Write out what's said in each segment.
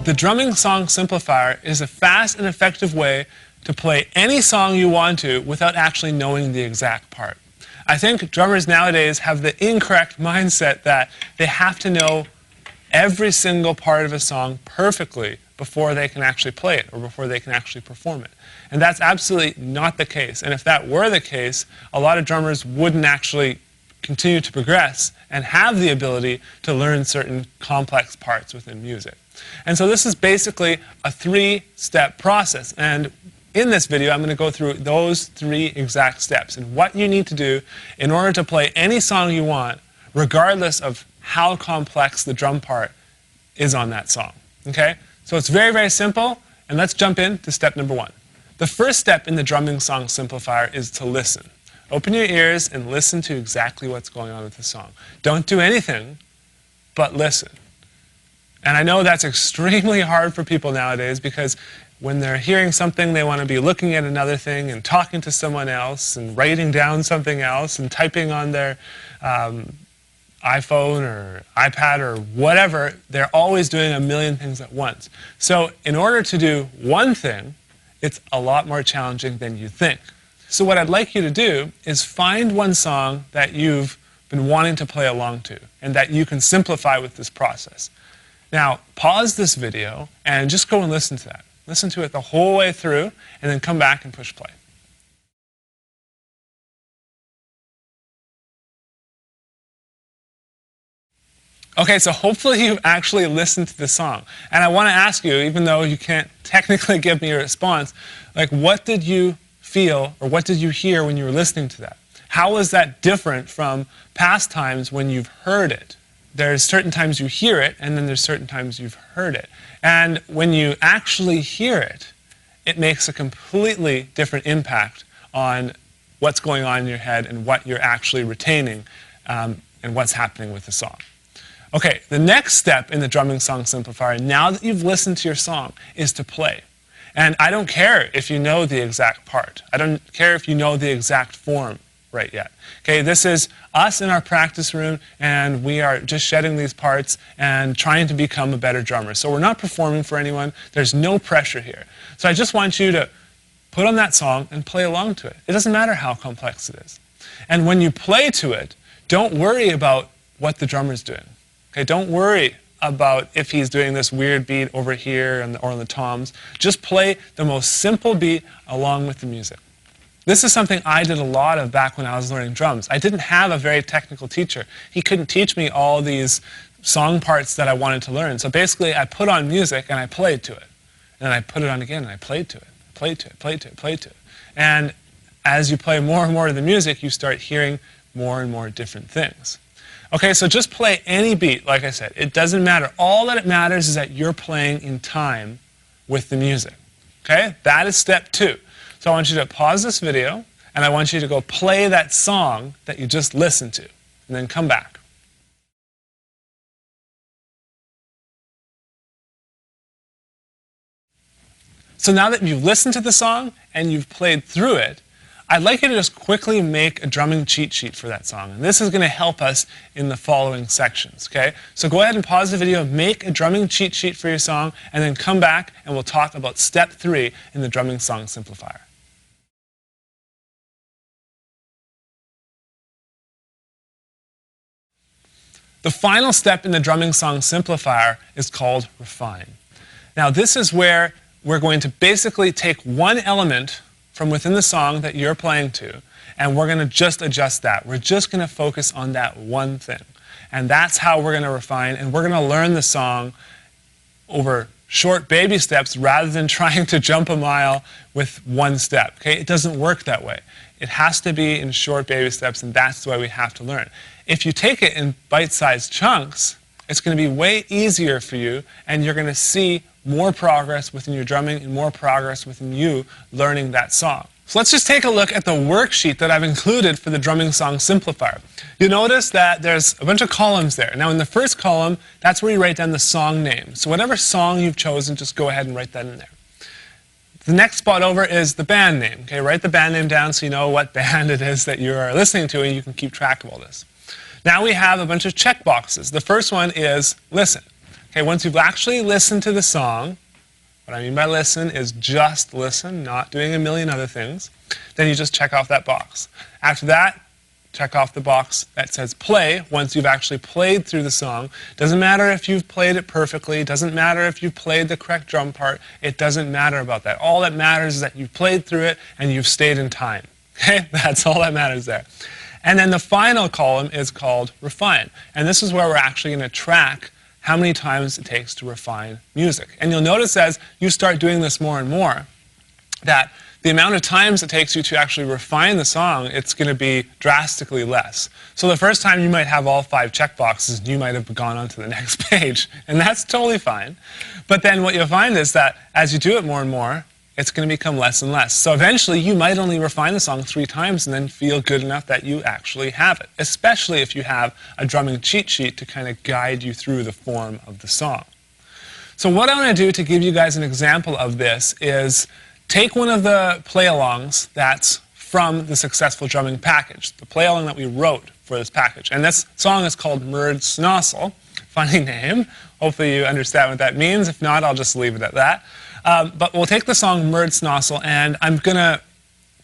The drumming song simplifier is a fast and effective way to play any song you want to without actually knowing the exact part. I think drummers nowadays have the incorrect mindset that they have to know every single part of a song perfectly before they can actually play it or before they can actually perform it. And that's absolutely not the case. And if that were the case, a lot of drummers wouldn't actually continue to progress and have the ability to learn certain complex parts within music. And so this is basically a three-step process. And in this video, I'm going to go through those three exact steps and what you need to do in order to play any song you want, regardless of how complex the drum part is on that song. Okay? So it's very, very simple, and let's jump into step number one. The first step in the drumming song simplifier is to listen. Open your ears and listen to exactly what's going on with the song. Don't do anything but listen. And I know that's extremely hard for people nowadays because when they're hearing something, they want to be looking at another thing and talking to someone else and writing down something else and typing on their iPhone or iPad or whatever. They're always doing a million things at once. So in order to do one thing, it's a lot more challenging than you think. So what I'd like you to do is find one song that you've been wanting to play along to and that you can simplify with this process. Now, pause this video and just go and listen to that. Listen to it the whole way through, and then come back and push play. Okay, so hopefully you've actually listened to the song. And I want to ask you, even though you can't technically give me a response, like what did you feel or what did you hear when you were listening to that? How was that different from past times when you've heard it? There's certain times you hear it, and then there's certain times you've heard it. And when you actually hear it, it makes a completely different impact on what's going on in your head and what you're actually retaining and what's happening with the song. Okay, the next step in the drumming song simplifier, now that you've listened to your song, is to play. And I don't care if you know the exact part. I don't care if you know the exact form right yet. Okay, this is us in our practice room, and we are just shedding these parts and trying to become a better drummer. So we're not performing for anyone. There's no pressure here. So I just want you to put on that song and play along to it. It doesn't matter how complex it is. And when you play to it, don't worry about what the drummer's doing. Okay, don't worry about if he's doing this weird beat over here or on the toms. Just play the most simple beat along with the music. This is something I did a lot of back when I was learning drums. I didn't have a very technical teacher. He couldn't teach me all these song parts that I wanted to learn. So basically, I put on music and I played to it. And then I put it on again and I played to it, played to it, played to it, played to it. And as you play more and more of the music, you start hearing more and more different things. Okay, so just play any beat, like I said. It doesn't matter. All that it matters is that you're playing in time with the music. Okay, that is step two. So I want you to pause this video, and I want you to go play that song that you just listened to, and then come back. So now that you've listened to the song and you've played through it, I'd like you to just quickly make a drumming cheat sheet for that song. And this is going to help us in the following sections. Okay? So go ahead and pause the video, make a drumming cheat sheet for your song, and then come back and we'll talk about step 3 in the drumming song simplifier. The final step in the drumming song simplifier is called refine. Now this is where we're going to basically take one element from within the song that you're playing to, and we're going to just adjust that. We're just going to focus on that one thing. And that's how we're going to refine, and we're going to learn the song over short baby steps rather than trying to jump a mile with one step. Okay? It doesn't work that way. It has to be in short baby steps, and that's the way we have to learn. If you take it in bite-sized chunks, it's going to be way easier for you, and you're going to see more progress within your drumming and more progress within you learning that song. So let's just take a look at the worksheet that I've included for the drumming song simplifier. You'll notice that there's a bunch of columns there. Now in the first column, that's where you write down the song name. So whatever song you've chosen, just go ahead and write that in there. The next spot over is the band name. Okay, write the band name down so you know what band it is that you are listening to and you can keep track of all this. Now we have a bunch of check boxes. The first one is listen. Okay, once you've actually listened to the song, what I mean by listen is just listen, not doing a million other things, then you just check off that box. After that, check off the box that says play once you've actually played through the song. Doesn't matter if you've played it perfectly, doesn't matter if you've played the correct drum part, it doesn't matter about that. All that matters is that you've played through it and you've stayed in time. Okay, that's all that matters there. And then the final column is called refine. And this is where we're actually going to track how many times it takes to refine music. And you'll notice as you start doing this more and more, that the amount of times it takes you to actually refine the song, it's going to be drastically less. So the first time you might have all 5 checkboxes, and you might have gone on to the next page, and that's totally fine. But then what you'll find is that as you do it more and more, it's going to become less and less. So eventually you might only refine the song 3 times and then feel good enough that you actually have it, especially if you have a drumming cheat sheet to kind of guide you through the form of the song. So what I want to do to give you guys an example of this is take one of the play-alongs that's from the Successful Drumming package, the play-along that we wrote for this package. And this song is called Murd Snossel. Funny name. Hopefully you understand what that means. If not, I'll just leave it at that. But we'll take the song Murd Snossel, and I'm going to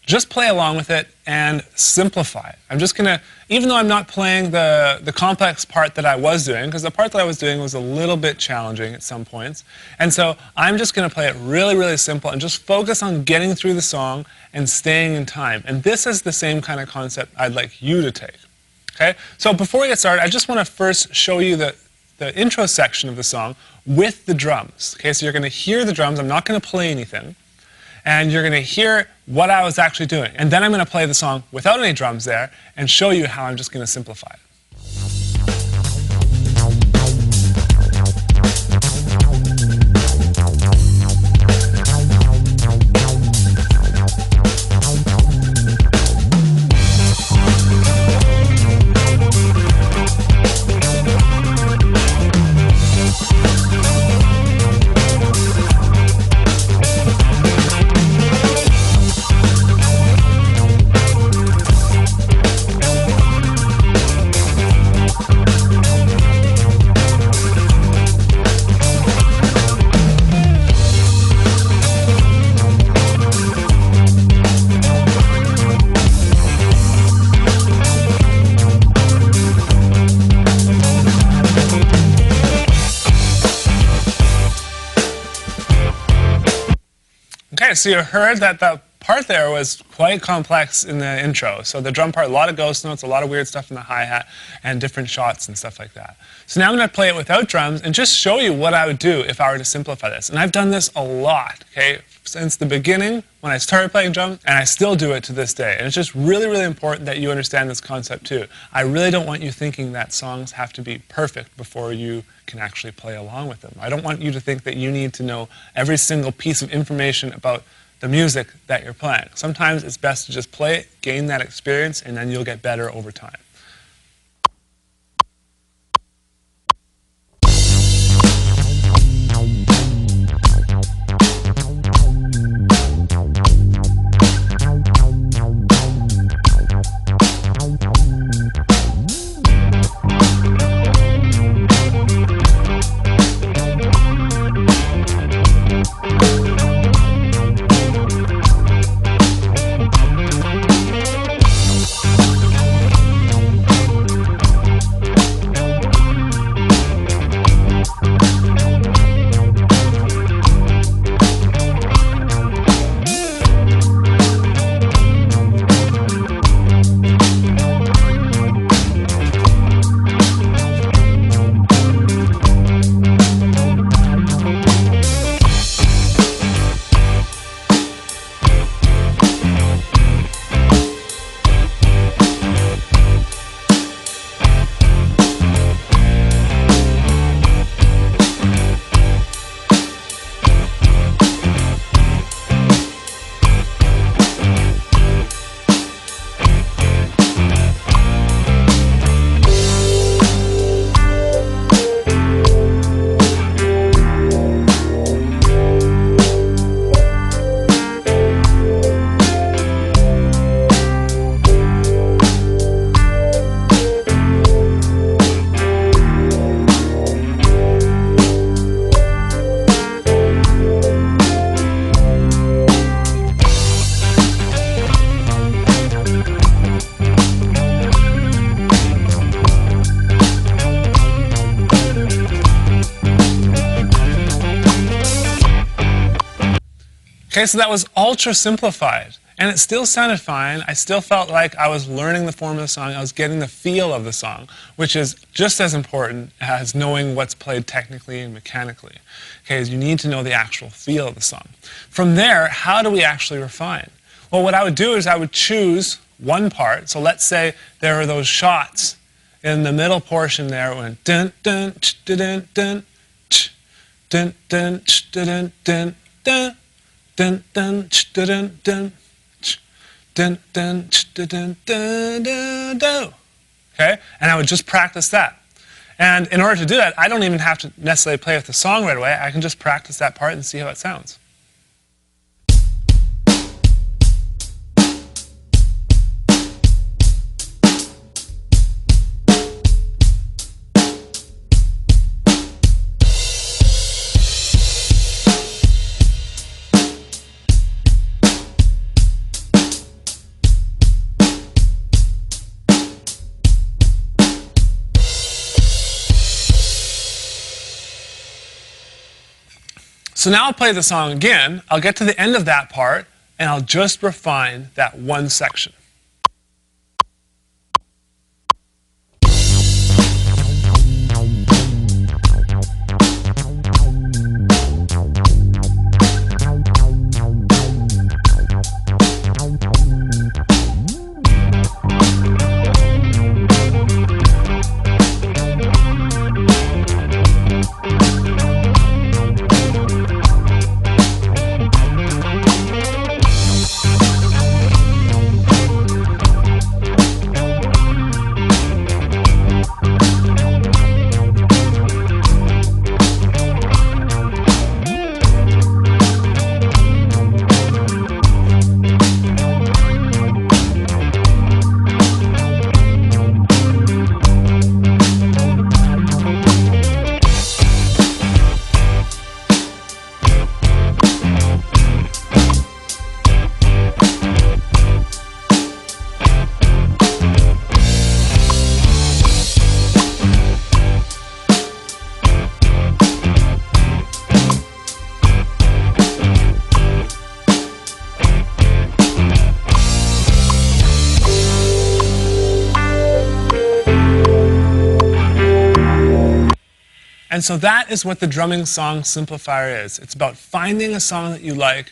just play along with it and simplify it. I'm just going to, even though I'm not playing the complex part that I was doing, because the part that I was doing was a little bit challenging at some points, and so I'm just going to play it really, really simple and just focus on getting through the song and staying in time. And this is the same kind of concept I'd like you to take. Okay? So before we get started, I just want to first show you the intro section of the song with the drums. Okay, so you're going to hear the drums. I'm not going to play anything. And you're going to hear what I was actually doing. And then I'm going to play the song without any drums there and show you how I'm just going to simplify it. Okay, so you heard that the part there was quite complex in the intro. So the drum part, a lot of ghost notes, a lot of weird stuff in the hi-hat, and different shots and stuff like that. So now I'm going to play it without drums and just show you what I would do if I were to simplify this. And I've done this a lot, okay, since the beginning when I started playing drums, and I still do it to this day. And it's just really, really important that you understand this concept too. I really don't want you thinking that songs have to be perfect before you can actually play along with them. I don't want you to think that you need to know every single piece of information about the music that you're playing. Sometimes it's best to just play it, gain that experience, and then you'll get better over time. Okay, so that was ultra simplified. And it still sounded fine. I still felt like I was learning the form of the song. I was getting the feel of the song, which is just as important as knowing what's played technically and mechanically. Okay, is you need to know the actual feel of the song. From there, how do we actually refine? Well, what I would do is I would choose one part. So let's say there are those shots in the middle portion there when dun dun ch dun dun ch dun dun ch dun dun dun dun dun ch dun dun. Dun, dun, dun, dun, dun, dun, dun. Okay? And I would just practice that. And in order to do that, I don't even have to necessarily play with the song right away. I can just practice that part and see how it sounds. So now I'll play the song again, I'll get to the end of that part, and I'll just refine that one section. And so that is what the drumming song simplifier is. It's about finding a song that you like,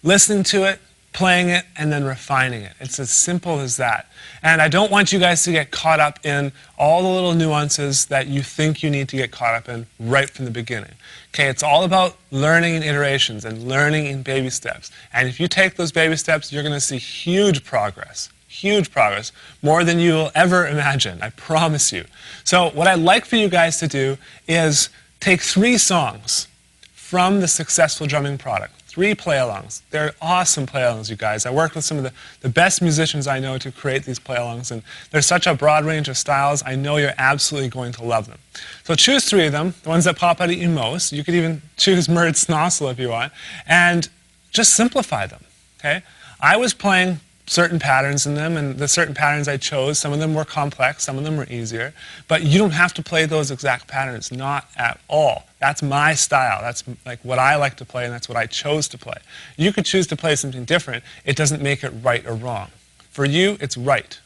listening to it, playing it, and then refining it. It's as simple as that. And I don't want you guys to get caught up in all the little nuances that you think you need to get caught up in right from the beginning. Okay, it's all about learning in iterations and learning in baby steps. And if you take those baby steps, you're going to see huge progress. Huge progress, more than you will ever imagine, I promise you. So what I'd like for you guys to do is take 3 songs from the Successful Drumming product, 3 play-alongs. They're awesome play-alongs, you guys. I worked with some of the best musicians I know to create these play-alongs, and there's such a broad range of styles. I know you're absolutely going to love them. So choose 3 of them, the ones that pop out at you most. You could even choose Murd Snossel if you want, and just simplify them, okay? I was playing certain patterns in them, and the certain patterns I chose, some of them were complex, some of them were easier, but you don't have to play those exact patterns, not at all. That's my style, that's like what I like to play, and that's what I chose to play. You could choose to play something different. It doesn't make it right or wrong. For you, it's right,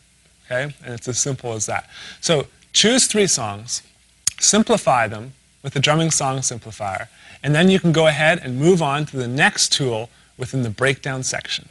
okay? And it's as simple as that. So choose 3 songs, simplify them with the drumming song simplifier, and then you can go ahead and move on to the next tool within the breakdown section.